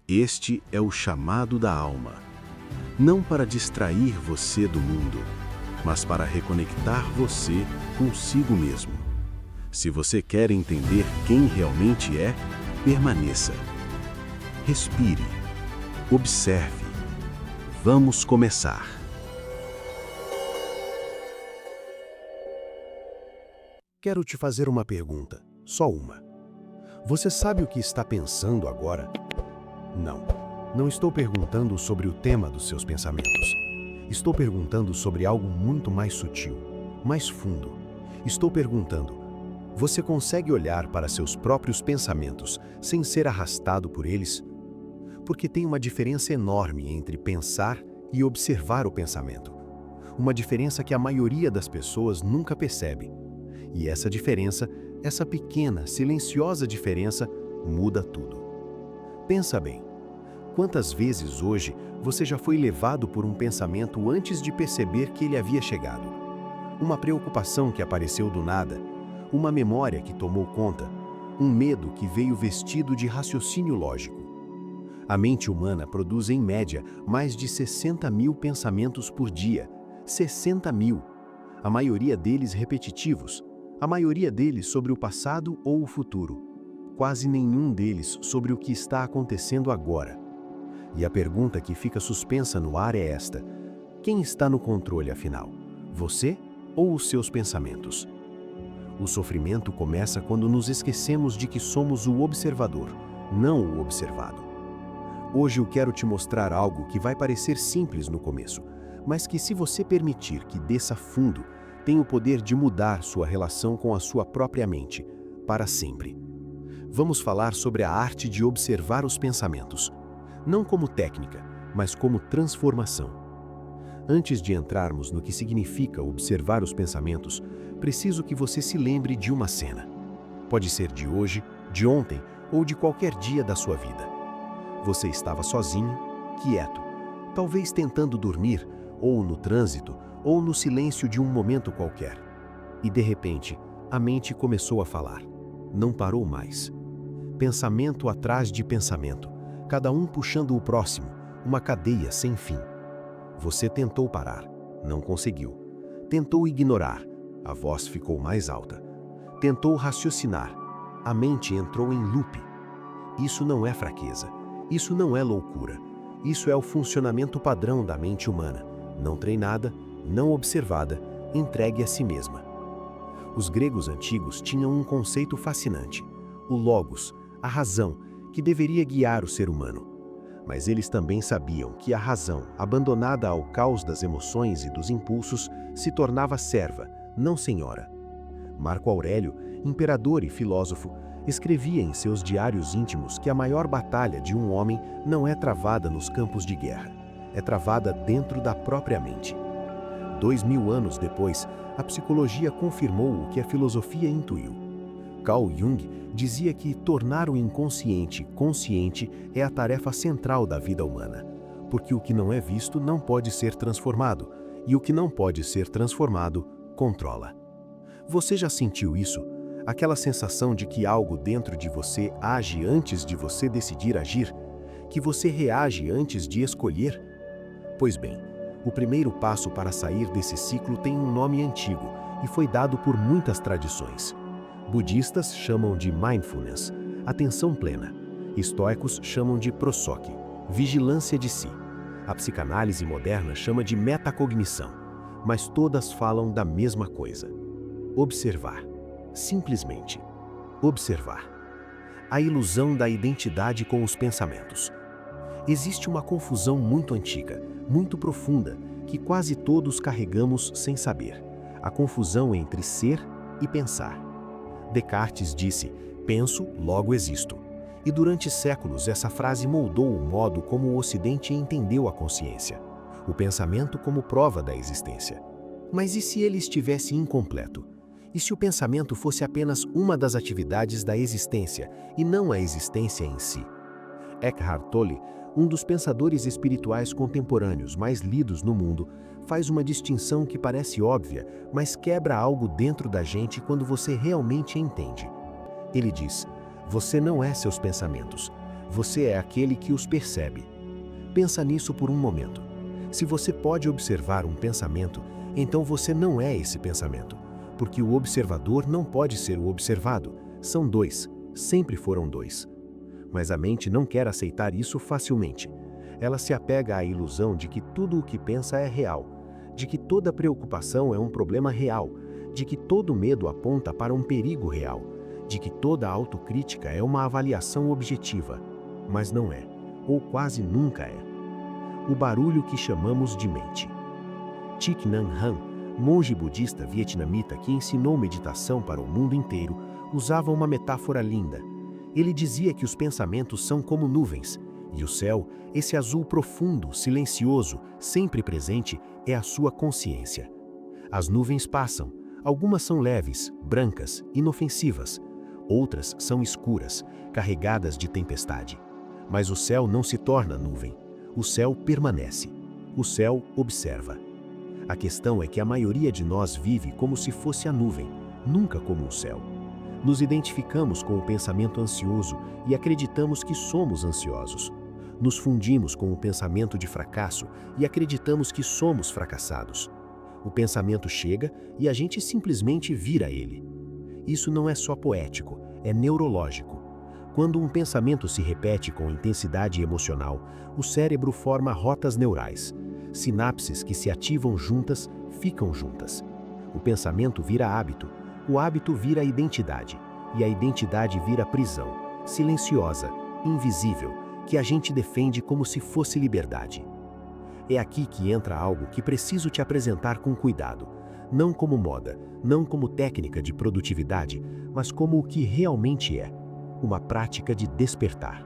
Este é o chamado da alma, não para distrair você do mundo, mas para reconectar você consigo mesmo. Se você quer entender quem realmente é, permaneça. Respire. Observe. Vamos começar. Quero te fazer uma pergunta, só uma. Você sabe o que está pensando agora? Não estou perguntando sobre o tema dos seus pensamentos. Estou perguntando sobre algo muito mais sutil, mais fundo. Estou perguntando: você consegue olhar para seus próprios pensamentos sem ser arrastado por eles? Porque tem uma diferença enorme entre pensar e observar o pensamento. Uma diferença que a maioria das pessoas nunca percebe. E essa diferença, essa pequena, silenciosa diferença, muda tudo. Pensa bem. Quantas vezes hoje você já foi levado por um pensamento antes de perceber que ele havia chegado? Uma preocupação que apareceu do nada, uma memória que tomou conta, um medo que veio vestido de raciocínio lógico. A mente humana produz, em média, mais de 60 mil pensamentos por dia. 60 mil! A maioria deles repetitivos. A maioria deles sobre o passado ou o futuro. Quase nenhum deles sobre o que está acontecendo agora. E a pergunta que fica suspensa no ar é esta: quem está no controle, afinal? Você ou os seus pensamentos? O sofrimento começa quando nos esquecemos de que somos o observador, não o observado. Hoje eu quero te mostrar algo que vai parecer simples no começo, mas que, se você permitir que desça fundo, tem o poder de mudar sua relação com a sua própria mente, para sempre. Vamos falar sobre a arte de observar os pensamentos, não como técnica, mas como transformação. Antes de entrarmos no que significa observar os pensamentos, preciso que você se lembre de uma cena. Pode ser de hoje, de ontem ou de qualquer dia da sua vida. Você estava sozinho, quieto, talvez tentando dormir, ou no trânsito, ou no silêncio de um momento qualquer. E de repente, a mente começou a falar. Não parou mais. Pensamento atrás de pensamento, cada um puxando o próximo, uma cadeia sem fim. Você tentou parar, não conseguiu. Tentou ignorar, a voz ficou mais alta. Tentou raciocinar, a mente entrou em loop. Isso não é fraqueza, isso não é loucura. Isso é o funcionamento padrão da mente humana, não treinada, não observada, entregue a si mesma. Os gregos antigos tinham um conceito fascinante, o logos, a razão, que deveria guiar o ser humano. Mas eles também sabiam que a razão, abandonada ao caos das emoções e dos impulsos, se tornava serva, não senhora. Marco Aurélio, imperador e filósofo, escrevia em seus diários íntimos que a maior batalha de um homem não é travada nos campos de guerra, é travada dentro da própria mente. 2000 anos depois, a psicologia confirmou o que a filosofia intuiu. Carl Jung dizia que tornar o inconsciente consciente é a tarefa central da vida humana, porque o que não é visto não pode ser transformado, e o que não pode ser transformado, controla. Você já sentiu isso? Aquela sensação de que algo dentro de você age antes de você decidir agir? Que você reage antes de escolher? Pois bem, o primeiro passo para sair desse ciclo tem um nome antigo e foi dado por muitas tradições. Budistas chamam de mindfulness, atenção plena. Estoicos chamam de prosóque, vigilância de si. A psicanálise moderna chama de metacognição, mas todas falam da mesma coisa. Observar. Simplesmente observar. A ilusão da identidade com os pensamentos. Existe uma confusão muito antiga, muito profunda, que quase todos carregamos sem saber. A confusão entre ser e pensar. Descartes disse: penso, logo existo. E durante séculos essa frase moldou o modo como o Ocidente entendeu a consciência. O pensamento como prova da existência. Mas e se ele estivesse incompleto? E se o pensamento fosse apenas uma das atividades da existência, e não a existência em si? Eckhart Tolle, um dos pensadores espirituais contemporâneos mais lidos no mundo, faz uma distinção que parece óbvia, mas quebra algo dentro da gente quando você realmente entende. Ele diz: você não é seus pensamentos. você é aquele que os percebe. Pensa nisso por um momento. Se você pode observar um pensamento, então você não é esse pensamento, porque o observador não pode ser o observado. São dois, sempre foram dois. Mas a mente não quer aceitar isso facilmente. Ela se apega à ilusão de que tudo o que pensa é real, de que toda preocupação é um problema real, de que todo medo aponta para um perigo real, de que toda autocrítica é uma avaliação objetiva. Mas não é, ou quase nunca é. O barulho que chamamos de mente. Thich Nhat Hanh, monge budista vietnamita que ensinou meditação para o mundo inteiro, usava uma metáfora linda. Ele dizia que os pensamentos são como nuvens, e o céu, esse azul profundo, silencioso, sempre presente, é a sua consciência. As nuvens passam, algumas são leves, brancas, inofensivas, outras são escuras, carregadas de tempestade. Mas o céu não se torna nuvem, o céu permanece, o céu observa. A questão é que a maioria de nós vive como se fosse a nuvem, nunca como o céu. Nos identificamos com o pensamento ansioso e acreditamos que somos ansiosos. Nos fundimos com o pensamento de fracasso e acreditamos que somos fracassados. O pensamento chega e a gente simplesmente vira ele. Isso não é só poético, é neurológico. Quando um pensamento se repete com intensidade emocional, o cérebro forma rotas neurais. Sinapses que se ativam juntas, ficam juntas. O pensamento vira hábito, o hábito vira identidade, e a identidade vira prisão, silenciosa, invisível, que a gente defende como se fosse liberdade. É aqui que entra algo que preciso te apresentar com cuidado, não como moda, não como técnica de produtividade, mas como o que realmente é, uma prática de despertar.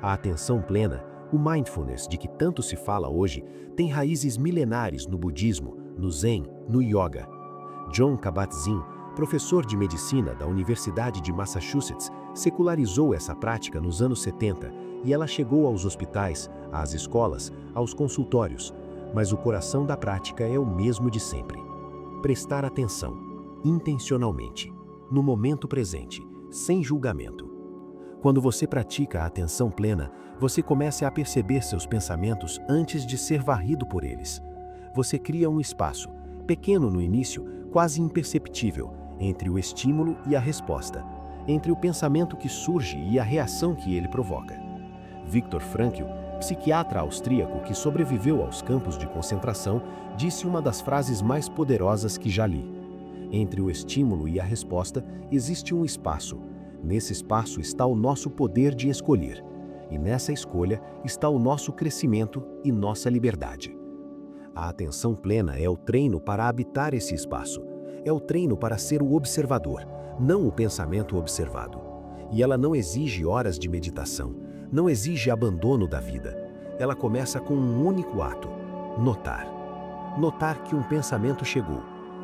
A atenção plena, o mindfulness de que tanto se fala hoje, tem raízes milenares no budismo, no zen, no yoga. Jon Kabat-Zinn, professor de medicina da Universidade de Massachusetts, secularizou essa prática nos anos 70 e ela chegou aos hospitais, às escolas, aos consultórios, mas o coração da prática é o mesmo de sempre. Prestar atenção, intencionalmente, no momento presente, sem julgamento. Quando você pratica a atenção plena, você começa a perceber seus pensamentos antes de ser varrido por eles. Você cria um espaço, pequeno no início, quase imperceptível, entre o estímulo e a resposta, entre o pensamento que surge e a reação que ele provoca. Viktor Frankl, psiquiatra austríaco que sobreviveu aos campos de concentração, disse uma das frases mais poderosas que já li. Entre o estímulo e a resposta existe um espaço. Nesse espaço está o nosso poder de escolher. E nessa escolha está o nosso crescimento e nossa liberdade. A atenção plena é o treino para habitar esse espaço. É o treino para ser o observador, não o pensamento observado. E ela não exige horas de meditação, não exige abandono da vida. Ela começa com um único ato: notar. Notar que um pensamento chegou.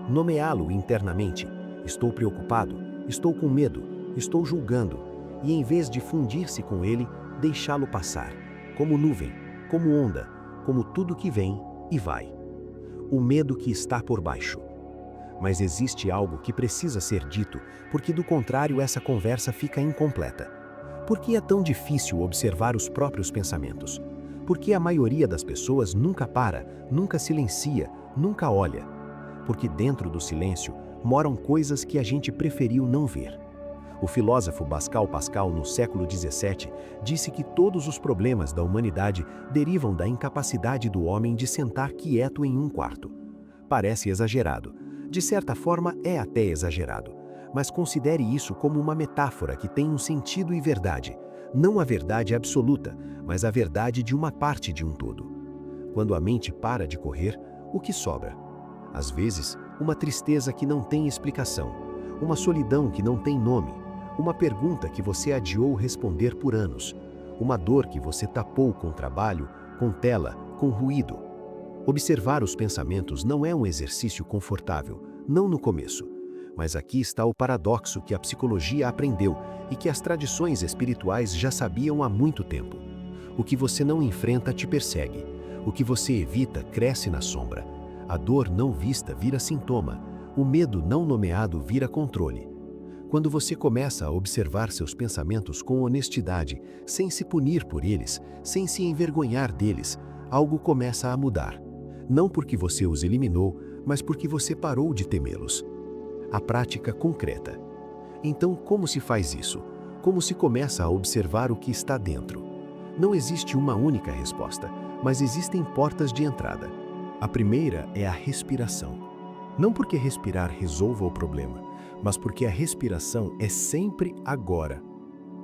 Nomeá-lo internamente. Estou preocupado, estou com medo, estou julgando. E em vez de fundir-se com ele, deixá-lo passar, como nuvem, como onda, como tudo que vem e vai. O medo que está por baixo. Mas existe algo que precisa ser dito, porque do contrário essa conversa fica incompleta. Por que é tão difícil observar os próprios pensamentos? Porque a maioria das pessoas nunca para, nunca silencia, nunca olha. Porque dentro do silêncio moram coisas que a gente preferiu não ver. O filósofo Pascal Pascal, no século XVII, disse que todos os problemas da humanidade derivam da incapacidade do homem de sentar quieto em um quarto. Parece exagerado. De certa forma, é até exagerado. Mas considere isso como uma metáfora que tem um sentido e verdade. Não a verdade absoluta, mas a verdade de uma parte de um todo. Quando a mente para de correr, o que sobra? Às vezes, uma tristeza que não tem explicação, uma solidão que não tem nome, uma pergunta que você adiou responder por anos, uma dor que você tapou com trabalho, com tela, com ruído. Observar os pensamentos não é um exercício confortável, não no começo. Mas aqui está o paradoxo que a psicologia aprendeu e que as tradições espirituais já sabiam há muito tempo. O que você não enfrenta te persegue. O que você evita cresce na sombra. A dor não vista vira sintoma. O medo não nomeado vira controle. Quando você começa a observar seus pensamentos com honestidade, sem se punir por eles, sem se envergonhar deles, algo começa a mudar. Não porque você os eliminou, mas porque você parou de temê-los. A prática concreta. Então, como se faz isso? Como se começa a observar o que está dentro? Não existe uma única resposta, mas existem portas de entrada. A primeira é a respiração. Não porque respirar resolva o problema, mas porque a respiração é sempre agora.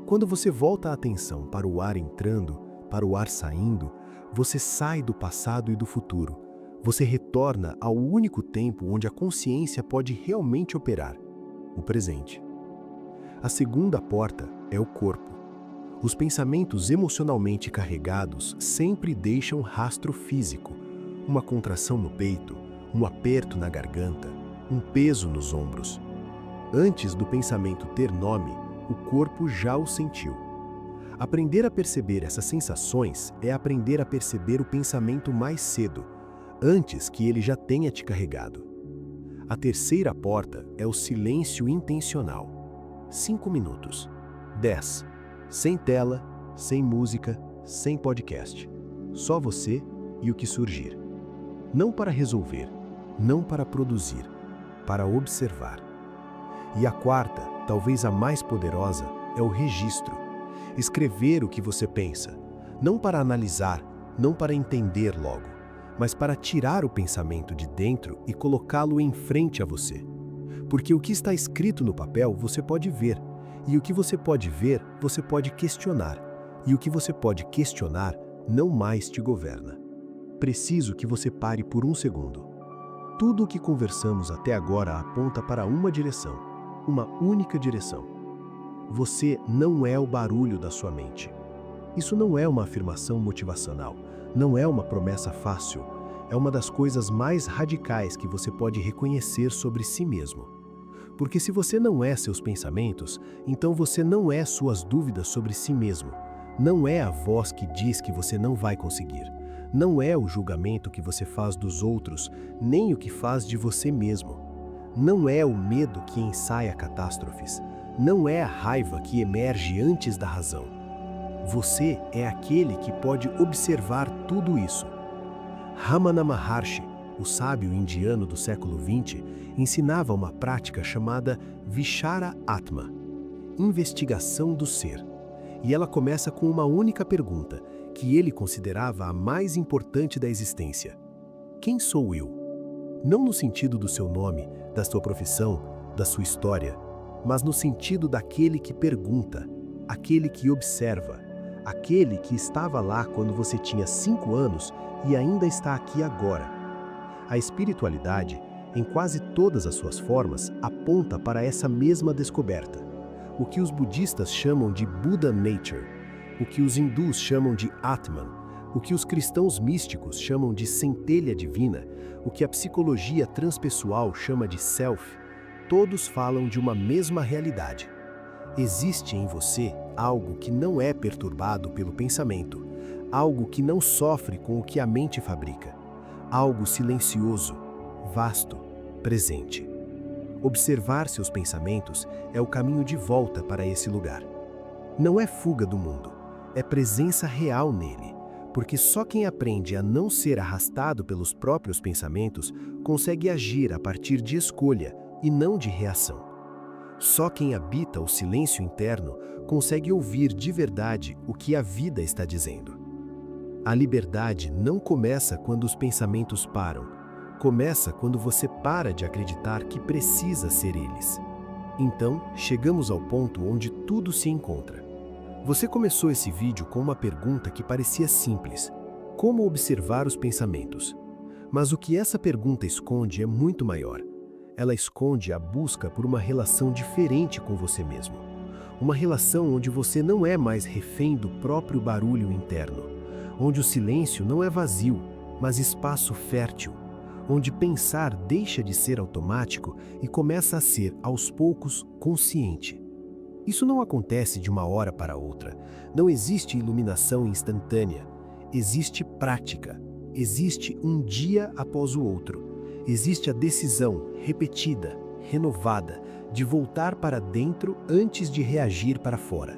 Quando você volta a atenção para o ar entrando, para o ar saindo, você sai do passado e do futuro. Você retorna ao único tempo onde a consciência pode realmente operar, o presente. A segunda porta é o corpo. Os pensamentos emocionalmente carregados sempre deixam rastro físico, uma contração no peito, um aperto na garganta, um peso nos ombros. Antes do pensamento ter nome, o corpo já o sentiu. Aprender a perceber essas sensações é aprender a perceber o pensamento mais cedo, antes que ele já tenha te carregado. A terceira porta é o silêncio intencional. 5 minutos. 10. Sem tela, sem música, sem podcast. Só você e o que surgir. Não para resolver, não para produzir, para observar. E a quarta, talvez a mais poderosa, é o registro. Escrever o que você pensa, não para analisar, não para entender logo, mas para tirar o pensamento de dentro e colocá-lo em frente a você. Porque o que está escrito no papel você pode ver, e o que você pode ver, você pode questionar, e o que você pode questionar não mais te governa. Preciso que você pare por um segundo. Tudo o que conversamos até agora aponta para uma direção, uma única direção. Você não é o barulho da sua mente. Isso não é uma afirmação motivacional, não é uma promessa fácil, é uma das coisas mais radicais que você pode reconhecer sobre si mesmo. Porque se você não é seus pensamentos, então você não é suas dúvidas sobre si mesmo. Não é a voz que diz que você não vai conseguir. Não é o julgamento que você faz dos outros, nem o que faz de você mesmo. Não é o medo que ensaia catástrofes. Não é a raiva que emerge antes da razão. Você é aquele que pode observar tudo isso. Ramana Maharshi, o sábio indiano do século XX, ensinava uma prática chamada Vichara Atma, investigação do ser. E ela começa com uma única pergunta, que ele considerava a mais importante da existência. Quem sou eu? Não no sentido do seu nome, da sua profissão, da sua história, mas no sentido daquele que pergunta, aquele que observa, aquele que estava lá quando você tinha 5 anos e ainda está aqui agora. A espiritualidade, em quase todas as suas formas, aponta para essa mesma descoberta. O que os budistas chamam de Buddha Nature, o que os hindus chamam de Atman, o que os cristãos místicos chamam de centelha divina, o que a psicologia transpessoal chama de Self, todos falam de uma mesma realidade. Existe em você algo que não é perturbado pelo pensamento, algo que não sofre com o que a mente fabrica, algo silencioso, vasto, presente. Observar seus pensamentos é o caminho de volta para esse lugar. Não é fuga do mundo, é presença real nele, porque só quem aprende a não ser arrastado pelos próprios pensamentos consegue agir a partir de escolha e não de reação. Só quem habita o silêncio interno consegue ouvir de verdade o que a vida está dizendo. A liberdade não começa quando os pensamentos param, começa quando você para de acreditar que precisa ser eles. Então, chegamos ao ponto onde tudo se encontra. Você começou esse vídeo com uma pergunta que parecia simples: como observar os pensamentos? Mas o que essa pergunta esconde é muito maior. Ela esconde a busca por uma relação diferente com você mesmo. Uma relação onde você não é mais refém do próprio barulho interno, onde o silêncio não é vazio, mas espaço fértil, onde pensar deixa de ser automático e começa a ser, aos poucos, consciente. Isso não acontece de uma hora para outra. Não existe iluminação instantânea. Existe prática. Existe um dia após o outro. Existe a decisão repetida, renovada, de voltar para dentro antes de reagir para fora.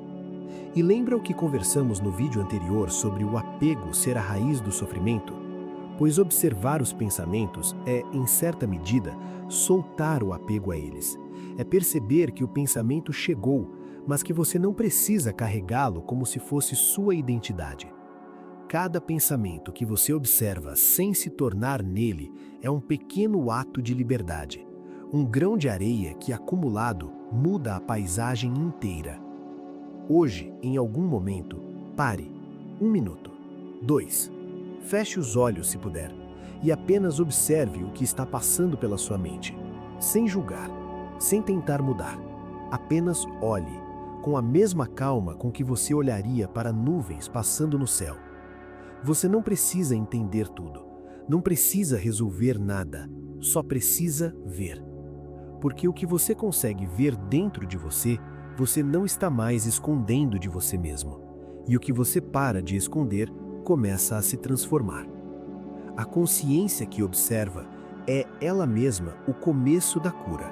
E lembra o que conversamos no vídeo anterior sobre o apego ser a raiz do sofrimento? Pois observar os pensamentos é, em certa medida, soltar o apego a eles. É perceber que o pensamento chegou, mas que você não precisa carregá-lo como se fosse sua identidade. Cada pensamento que você observa sem se tornar nele é um pequeno ato de liberdade. Um grão de areia que, acumulado, muda a paisagem inteira. Hoje, em algum momento, pare. 1 minuto. 2. Feche os olhos se puder e apenas observe o que está passando pela sua mente, sem julgar, sem tentar mudar. Apenas olhe, com a mesma calma com que você olharia para nuvens passando no céu. Você não precisa entender tudo, não precisa resolver nada, só precisa ver. Porque o que você consegue ver dentro de você, você não está mais escondendo de você mesmo. E o que você para de esconder começa a se transformar. A consciência que observa é ela mesma o começo da cura.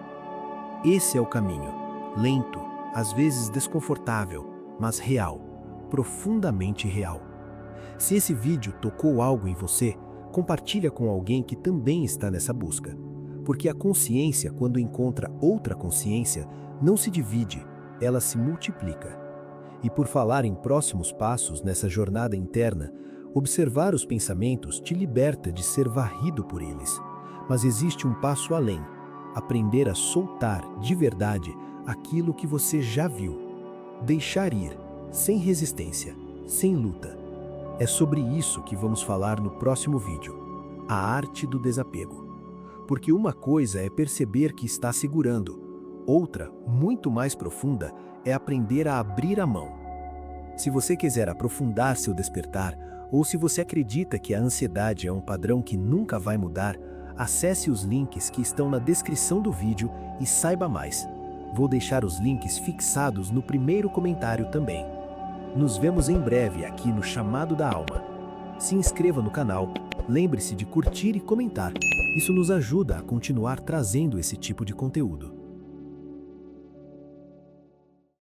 Esse é o caminho, lento, às vezes desconfortável, mas real, profundamente real. Se esse vídeo tocou algo em você, compartilha com alguém que também está nessa busca. Porque a consciência, quando encontra outra consciência, não se divide, ela se multiplica. E por falar em próximos passos nessa jornada interna, observar os pensamentos te liberta de ser varrido por eles. Mas existe um passo além, aprender a soltar de verdade aquilo que você já viu. Deixar ir, sem resistência, sem luta. É sobre isso que vamos falar no próximo vídeo, a arte do desapego. Porque uma coisa é perceber que está segurando, outra, muito mais profunda, é aprender a abrir a mão. Se você quiser aprofundar seu despertar, ou se você acredita que a ansiedade é um padrão que nunca vai mudar, acesse os links que estão na descrição do vídeo e saiba mais. Vou deixar os links fixados no primeiro comentário também. Nos vemos em breve aqui no Chamado da Alma. Se inscreva no canal, lembre-se de curtir e comentar. Isso nos ajuda a continuar trazendo esse tipo de conteúdo.